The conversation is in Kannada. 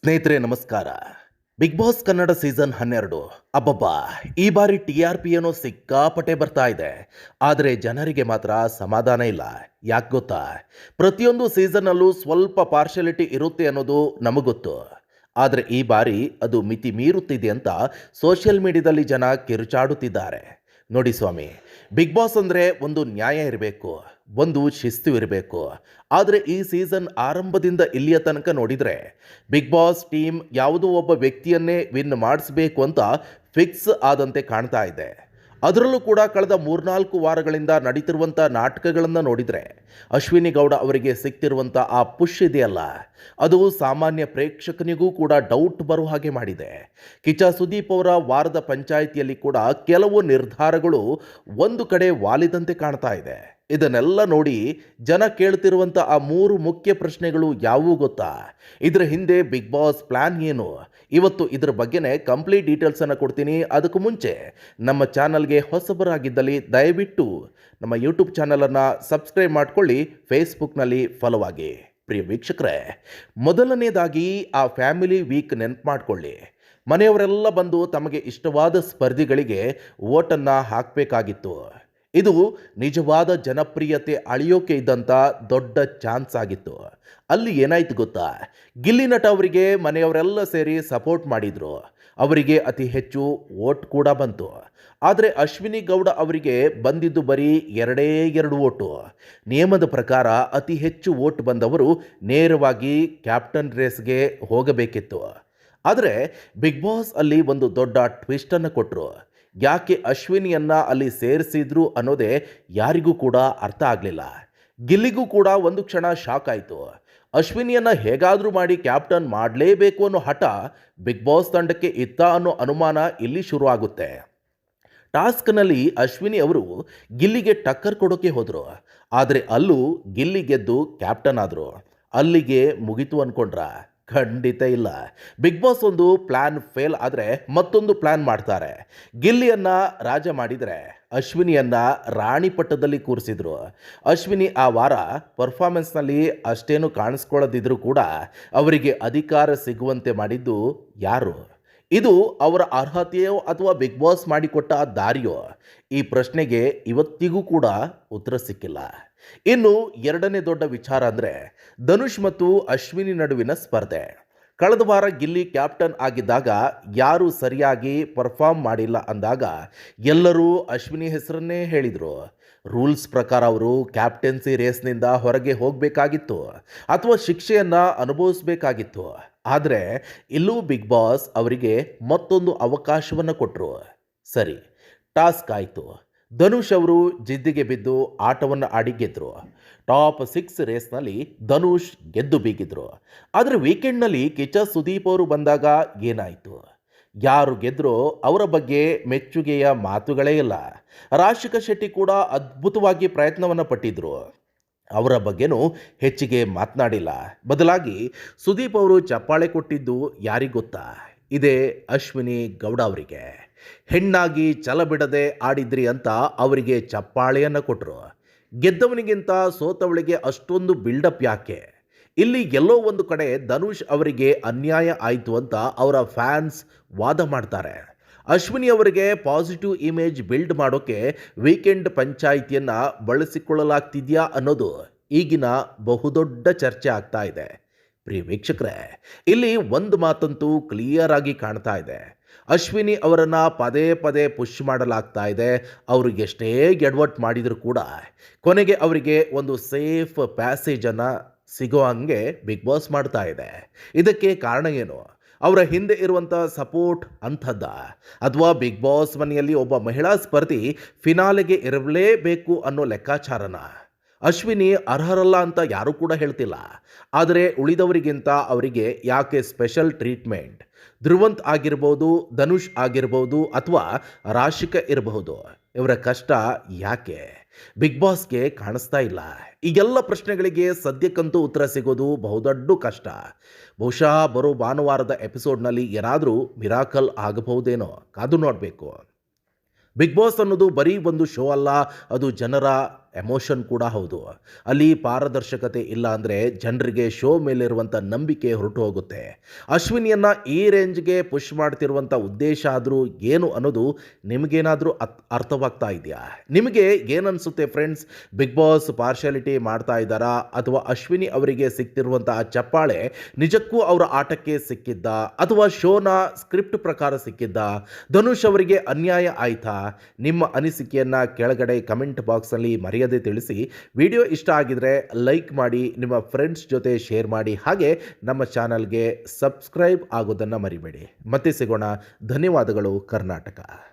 ಸ್ನೇಹಿತರೆ ನಮಸ್ಕಾರ. ಬಿಗ್ ಬಾಸ್ ಕನ್ನಡ ಸೀಸನ್ 12 ಅಬ್ಬಬ್ಬಾ, ಈ ಬಾರಿ TRP ಏನೋ ಸಿಕ್ಕಾಪಟ್ಟೆ ಬರ್ತಾ ಇದೆ. ಆದರೆ ಜನರಿಗೆ ಮಾತ್ರ ಸಮಾಧಾನ ಇಲ್ಲ. ಯಾಕೆ ಗೊತ್ತಾ? ಪ್ರತಿಯೊಂದು ಸೀಸನ್ನಲ್ಲೂ ಸ್ವಲ್ಪ ಪಾರ್ಶಾಲಿಟಿ ಇರುತ್ತೆ ಅನ್ನೋದು ನಮಗೊತ್ತು. ಆದರೆ ಈ ಬಾರಿ ಅದು ಮಿತಿ ಮೀರುತ್ತಿದೆ ಅಂತ ಸೋಷಿಯಲ್ ಮೀಡಿಯಾದಲ್ಲಿ ಜನ ಕಿರುಚಾಡುತ್ತಿದ್ದಾರೆ. ನೋಡಿ ಸ್ವಾಮಿ, ಬಿಗ್ ಬಾಸ್ ಅಂದರೆ ಒಂದು ನ್ಯಾಯ ಇರಬೇಕು, ಒಂದು ಶಿಸ್ತು ಇರಬೇಕು. ಆದರೆ ಈ ಸೀಸನ್ ಆರಂಭದಿಂದ ಇಲ್ಲಿಯ ತನಕ ನೋಡಿದರೆ ಬಿಗ್ ಬಾಸ್ ಟೀಮ್ ಯಾವುದೋ ಒಬ್ಬ ವ್ಯಕ್ತಿಯನ್ನೇ ವಿನ್ ಮಾಡಿಸ್ಬೇಕು ಅಂತ ಫಿಕ್ಸ್ ಆದಂತೆ ಕಾಣ್ತಾ ಇದೆ. ಅದರಲ್ಲೂ ಕೂಡ ಕಳೆದ 3-4 ವಾರಗಳಿಂದ ನಡೀತಿರುವಂಥ ನಾಟಕಗಳನ್ನು ನೋಡಿದರೆ ಅಶ್ವಿನಿ ಗೌಡ ಅವರಿಗೆ ಸಿಗ್ತಿರುವಂಥ ಆ ಪುಷ್ ಇದೆಯಲ್ಲ, ಅದು ಸಾಮಾನ್ಯ ಪ್ರೇಕ್ಷಕನಿಗೂ ಕೂಡ ಡೌಟ್ ಬರೋ ಹಾಗೆ ಮಾಡಿದೆ. ಕಿಚ್ಚ ಸುದೀಪ್ ಅವರ ವಾರದ ಪಂಚಾಯಿತಿಯಲ್ಲಿ ಕೂಡ ಕೆಲವು ನಿರ್ಧಾರಗಳು ಒಂದು ಕಡೆ ವಾಲಿದಂತೆ ಕಾಣ್ತಾ ಇದೆ. ಇದನ್ನೆಲ್ಲ ನೋಡಿ ಜನ ಕೇಳ್ತಿರುವಂಥ ಆ 3 ಮುಖ್ಯ ಪ್ರಶ್ನೆಗಳು ಯಾವುವು ಗೊತ್ತಾ? ಇದರ ಹಿಂದೆ ಬಿಗ್ ಬಾಸ್ ಪ್ಲಾನ್ ಏನು? ಇವತ್ತು ಇದರ ಬಗ್ಗೆನೇ ಕಂಪ್ಲೀಟ್ ಡೀಟೇಲ್ಸನ್ನು ಕೊಡ್ತೀನಿ. ಅದಕ್ಕೂ ಮುಂಚೆ ನಮ್ಮ ಚಾನಲ್ಗೆ ಹೊಸಬರಾಗಿದ್ದಲ್ಲಿ ದಯವಿಟ್ಟು ನಮ್ಮ ಯೂಟ್ಯೂಬ್ ಚಾನಲನ್ನು ಸಬ್ಸ್ಕ್ರೈಬ್ ಮಾಡಿಕೊಳ್ಳಿ, ಫೇಸ್ಬುಕ್ನಲ್ಲಿ ಫಾಲೋ ಆಗಿ. ಪ್ರಿಯ ವೀಕ್ಷಕರೇ, ಮೊದಲನೇದಾಗಿ ಆ ಫ್ಯಾಮಿಲಿ ವೀಕ್ ನೆನಪು ಮಾಡಿಕೊಳ್ಳಿ. ಮನೆಯವರೆಲ್ಲ ಬಂದು ತಮಗೆ ಇಷ್ಟವಾದ ಸ್ಪರ್ಧಿಗಳಿಗೆ ವೋಟನ್ನು ಹಾಕಬೇಕಾಗಿತ್ತು. ಇದು ನಿಜವಾದ ಜನಪ್ರಿಯತೆ ಅಳಿಯೋಕೆ ಇದ್ದಂಥ ದೊಡ್ಡ ಚಾನ್ಸ್ ಆಗಿತ್ತು. ಅಲ್ಲಿ ಏನಾಯ್ತು ಗೊತ್ತಾ? ಗಿಲ್ಲಿ ನಟ ಅವರಿಗೆ ಮನೆಯವರೆಲ್ಲ ಸೇರಿ ಸಪೋರ್ಟ್ ಮಾಡಿದರು. ಅವರಿಗೆ ಅತಿ ಹೆಚ್ಚು ವೋಟ್ ಕೂಡ ಬಂತು. ಆದರೆ ಅಶ್ವಿನಿ ಗೌಡ ಅವರಿಗೆ ಬಂದಿದ್ದು ಬರೀ 2 ವೋಟು. ನಿಯಮದ ಪ್ರಕಾರ ಅತಿ ಹೆಚ್ಚು ವೋಟ್ ಬಂದವರು ನೇರವಾಗಿ ಕ್ಯಾಪ್ಟನ್ ರೇಸ್ಗೆ ಹೋಗಬೇಕಿತ್ತು. ಆದರೆ ಬಿಗ್ ಬಾಸ್ ಅಲ್ಲಿ ಒಂದು ದೊಡ್ಡ ಟ್ವಿಸ್ಟನ್ನು ಕೊಟ್ಟರು. ಯಾಕೆ ಅಶ್ವಿನಿಯನ್ನ ಅಲ್ಲಿ ಸೇರಿಸಿದ್ರು ಅನ್ನೋದೇ ಯಾರಿಗೂ ಕೂಡ ಅರ್ಥ ಆಗಲಿಲ್ಲ. ಗಿಲ್ಲಿಗೂ ಕೂಡ ಒಂದು ಕ್ಷಣ ಶಾಕ್ ಆಯಿತು. ಅಶ್ವಿನಿಯನ್ನ ಹೇಗಾದರೂ ಮಾಡಿ ಕ್ಯಾಪ್ಟನ್ ಮಾಡಲೇಬೇಕು ಅನ್ನೋ ಹಠ ಬಿಗ್ ಬಾಸ್ ತಂಡಕ್ಕೆ ಇತ್ತ ಅನ್ನೋ ಅನುಮಾನ ಇಲ್ಲಿ ಶುರು ಆಗುತ್ತೆ. ಟಾಸ್ಕ್ನಲ್ಲಿ ಅಶ್ವಿನಿ ಅವರು ಗಿಲ್ಲಿಗೆ ಟಕ್ಕರ್ ಕೊಡೋಕೆ ಹೋದರು. ಆದರೆ ಅಲ್ಲೂ ಗಿಲ್ಲಿ ಗೆದ್ದು ಕ್ಯಾಪ್ಟನ್ ಆದರು. ಅಲ್ಲಿಗೆ ಮುಗಿತು ಅಂದ್ಕೊಂಡ್ರ? ಖಂಡಿತ ಇಲ್ಲ. ಬಿಗ್ ಬಾಸ್ ಒಂದು ಪ್ಲ್ಯಾನ್ ಫೇಲ್ ಆದರೆ ಮತ್ತೊಂದು ಪ್ಲ್ಯಾನ್ ಮಾಡ್ತಾರೆ. ಗಿಲ್ಲಿಯನ್ನು ರಾಜ ಮಾಡಿದರೆ ಅಶ್ವಿನಿಯನ್ನ ರಾಣಿ ಪಟ್ಟದಲ್ಲಿ ಕೂರಿಸಿದ್ರು. ಅಶ್ವಿನಿ ಆ ವಾರ ಪರ್ಫಾರ್ಮೆನ್ಸ್ನಲ್ಲಿ ಅಷ್ಟೇನು ಕಾಣಿಸ್ಕೊಳ್ಳದಿದ್ರೂ ಕೂಡ ಅವರಿಗೆ ಅಧಿಕಾರ ಸಿಗುವಂತೆ ಮಾಡಿದ್ದು ಯಾರು? ಇದು ಅವರ ಅರ್ಹತೆಯೋ ಅಥವಾ ಬಿಗ್ ಬಾಸ್ ಮಾಡಿಕೊಟ್ಟ ದಾರಿಯೋ? ಈ ಪ್ರಶ್ನೆಗೆ ಇವತ್ತಿಗೂ ಕೂಡ ಉತ್ತರ ಸಿಕ್ಕಿಲ್ಲ. ಇನ್ನು ಎರಡನೇ ದೊಡ್ಡ ವಿಚಾರ ಅಂದರೆ ಧನುಷ್ ಮತ್ತು ಅಶ್ವಿನಿ ನಡುವಿನ ಸ್ಪರ್ಧೆ. ಕಳೆದ ವಾರ ಗಿಲ್ಲಿ ಕ್ಯಾಪ್ಟನ್ ಆಗಿದ್ದಾಗ ಯಾರೂ ಸರಿಯಾಗಿ ಪರ್ಫಾರ್ಮ್ ಮಾಡಿಲ್ಲ ಅಂದಾಗ ಎಲ್ಲರೂ ಅಶ್ವಿನಿ ಹೆಸರನ್ನೇ ಹೇಳಿದರು. ರೂಲ್ಸ್ ಪ್ರಕಾರ ಅವರು ಕ್ಯಾಪ್ಟನ್ಸಿ ರೇಸ್ನಿಂದ ಹೊರಗೆ ಹೋಗಬೇಕಾಗಿತ್ತು ಅಥವಾ ಶಿಕ್ಷೆಯನ್ನು ಅನುಭವಿಸಬೇಕಾಗಿತ್ತು. ಆದರೆ ಇಲ್ಲೂ ಬಿಗ್ ಬಾಸ್ ಅವರಿಗೆ ಮತ್ತೊಂದು ಅವಕಾಶವನ್ನು ಕೊಟ್ಟರು. ಸರಿ, ಟಾಸ್ಕ್ ಆಯಿತು. ಧನುಷ್ ಅವರು ಜಿದ್ದಿಗೆ ಬಿದ್ದು ಆಟವನ್ನು ಆಡಿ ಗೆದ್ದರು. ಟಾಪ್ 6 ರೇಸ್ನಲ್ಲಿ ಧನುಷ್ ಗೆದ್ದು ಬೀಗಿದ್ರು. ಆದರೆ ವೀಕೆಂಡ್ನಲ್ಲಿ ಕಿಚ್ಚ ಸುದೀಪ್ ಅವರು ಬಂದಾಗ ಏನಾಯಿತು? ಯಾರು ಗೆದ್ರೋ ಅವರ ಬಗ್ಗೆ ಮೆಚ್ಚುಗೆಯ ಮಾತುಗಳೇ ಇಲ್ಲ. ರಾಶಿಕಾ ಶೆಟ್ಟಿ ಕೂಡ ಅದ್ಭುತವಾಗಿ ಪ್ರಯತ್ನವನ್ನು ಪಟ್ಟಿದ್ರು. ಅವರ ಬಗ್ಗೆನೂ ಹೆಚ್ಚಿಗೆ ಮಾತನಾಡಿಲ್ಲ. ಬದಲಾಗಿ ಸುದೀಪ್ ಅವರು ಚಪ್ಪಾಳೆ ಕೊಟ್ಟಿದ್ದು ಯಾರಿಗೆ ಗೊತ್ತಾ? ಇದೇ ಅಶ್ವಿನಿ ಗೌಡ ಅವರಿಗೆ. ಹೆಣ್ಣಾಗಿ ಛಲ ಬಿಡದೆ ಆಡಿದ್ರಿ ಅಂತ ಅವರಿಗೆ ಚಪ್ಪಾಳೆಯನ್ನು ಕೊಟ್ಟರು. ಗೆದ್ದವನಿಗಿಂತ ಸೋತವಳಿಗೆ ಅಷ್ಟೊಂದು ಬಿಲ್ಡಪ್ ಯಾಕೆ? ಇಲ್ಲಿ ಎಲ್ಲೋ ಒಂದು ಕಡೆ ಧನುಷ್ ಅವರಿಗೆ ಅನ್ಯಾಯ ಆಯಿತು ಅಂತ ಅವರ ಫ್ಯಾನ್ಸ್ ವಾದ ಮಾಡ್ತಾರೆ. ಅಶ್ವಿನಿ ಅವರಿಗೆ ಪಾಸಿಟಿವ್ ಇಮೇಜ್ ಬಿಲ್ಡ್ ಮಾಡೋಕ್ಕೆ ವೀಕೆಂಡ್ ಪಂಚಾಯಿತಿಯನ್ನು ಬಳಸಿಕೊಳ್ಳಲಾಗ್ತಿದೆಯಾ ಅನ್ನೋದು ಈಗಿನ ಬಹುದೊಡ್ಡ ಚರ್ಚೆ ಆಗ್ತಾ ಇದೆ. ಪ್ರಿಯ ವೀಕ್ಷಕರೇ, ಇಲ್ಲಿ ಒಂದು ಮಾತಂತೂ ಕ್ಲಿಯರ್ ಆಗಿ ಕಾಣ್ತಾ ಇದೆ. ಅಶ್ವಿನಿ ಅವರನ್ನು ಪದೇ ಪದೇ ಪುಷ್ ಮಾಡಲಾಗ್ತಾ ಇದೆ. ಅವ್ರಿಗೆ ಎಷ್ಟೇ ಎಡವಟ್ ಮಾಡಿದರೂ ಕೂಡ ಕೊನೆಗೆ ಅವರಿಗೆ ಒಂದು ಸೇಫ್ ಪ್ಯಾಸೇಜನ್ನು ಸಿಗೋ ಹಂಗೆ ಬಿಗ್ ಬಾಸ್ ಮಾಡ್ತಾ ಇದೆ. ಇದಕ್ಕೆ ಕಾರಣ ಏನು? ಅವರ ಹಿಂದೆ ಇರುವಂಥ ಸಪೋರ್ಟ್ ಅಂಥದ್ದ, ಅಥವಾ ಬಿಗ್ ಬಾಸ್ ಮನೆಯಲ್ಲಿ ಒಬ್ಬ ಮಹಿಳಾ ಸ್ಪರ್ಧಿ ಫಿನಾಲೆಗೆ ಇರಲೇಬೇಕು ಅನ್ನೋ ಲೆಕ್ಕಾಚಾರನ? ಅಶ್ವಿನಿ ಅರ್ಹರಲ್ಲ ಅಂತ ಯಾರೂ ಕೂಡ ಹೇಳ್ತಿಲ್ಲ. ಆದರೆ ಉಳಿದವರಿಗಿಂತ ಅವರಿಗೆ ಯಾಕೆ ಸ್ಪೆಷಲ್ ಟ್ರೀಟ್ಮೆಂಟ್? ಧ್ರುವಂತ್ ಆಗಿರ್ಬೋದು, ಧನುಷ್ ಆಗಿರ್ಬೋದು, ಅಥವಾ ರಾಶಿಕಾ ಇರಬಹುದು, ಇವರ ಕಷ್ಟ ಯಾಕೆ ಬಿಗ್ ಬಾಸ್ಗೆ ಕಾಣಿಸ್ತಾ ಇಲ್ಲ? ಈಗೆಲ್ಲ ಪ್ರಶ್ನೆಗಳಿಗೆ ಸದ್ಯಕ್ಕಂತೂ ಉತ್ತರ ಸಿಗೋದು ಬಹುದೊಡ್ಡ ಕಷ್ಟ. ಬಹುಶಃ ಬರೋ ಭಾನುವಾರದ ಎಪಿಸೋಡ್ನಲ್ಲಿ ಏನಾದರೂ ಮಿರಾಕಲ್ ಆಗಬಹುದೇನೋ, ಕಾದು ನೋಡಬೇಕು. ಬಿಗ್ ಬಾಸ್ ಅನ್ನೋದು ಬರೀ ಒಂದು ಶೋ ಅಲ್ಲ, ಅದು ಜನರ ಎಮೋಷನ್ ಕೂಡ ಹೌದು. ಅಲ್ಲಿ ಪಾರದರ್ಶಕತೆ ಇಲ್ಲ ಅಂದರೆ ಜನರಿಗೆ ಶೋ ಮೇಲಿರುವಂಥ ನಂಬಿಕೆ ಹೊರಟು ಹೋಗುತ್ತೆ. ಅಶ್ವಿನಿಯನ್ನ ಈ ರೇಂಜ್ಗೆ ಪುಷ್ ಮಾಡ್ತಿರುವಂಥ ಉದ್ದೇಶ ಆದರೂ ಏನು ಅನ್ನೋದು ನಿಮಗೇನಾದರೂ ಅರ್ಥವಾಗ್ತಾ ಇದೆಯಾ? ನಿಮಗೆ ಏನನ್ಸುತ್ತೆ ಫ್ರೆಂಡ್ಸ್? ಬಿಗ್ ಬಾಸ್ ಪಾರ್ಶಾಲಿಟಿ ಮಾಡ್ತಾ ಇದ್ದಾರಾ ಅಥವಾ ಅಶ್ವಿನಿ ಅವರಿಗೆ ಸಿಗ್ತಿರುವಂಥ ಆ ಚಪ್ಪಾಳೆ ನಿಜಕ್ಕೂ ಅವರ ಆಟಕ್ಕೆ ಸಿಕ್ಕಿದ್ದ ಅಥವಾ ಶೋನ ಸ್ಕ್ರಿಪ್ಟ್ ಪ್ರಕಾರ ಸಿಕ್ಕಿದ್ದ? ಧನುಷ್ ಅವರಿಗೆ ಅನ್ಯಾಯ ಆಯ್ತಾ? ನಿಮ್ಮ ಅನಿಸಿಕೆಯನ್ನು ಕೆಳಗಡೆ ಕಮೆಂಟ್ ಬಾಕ್ಸಲ್ಲಿ ಮರೆಯದೆ ತಿಳಿಸಿ. ವಿಡಿಯೋ ಇಷ್ಟ ಆಗಿದ್ರೆ ಲೈಕ್ ಮಾಡಿ, ನಿಮ್ಮ ಫ್ರೆಂಡ್ಸ್ ಜೊತೆ ಶೇರ್ ಮಾಡಿ, ಹಾಗೆ ನಮ್ಮ ಚಾನಲ್ಗೆ ಸಬ್ಸ್ಕ್ರೈಬ್ ಆಗೋದನ್ನು ಮರಿಬೇಡಿ. ಮತ್ತೆ ಸಿಗೋಣ. ಧನ್ಯವಾದಗಳು ಕರ್ನಾಟಕ.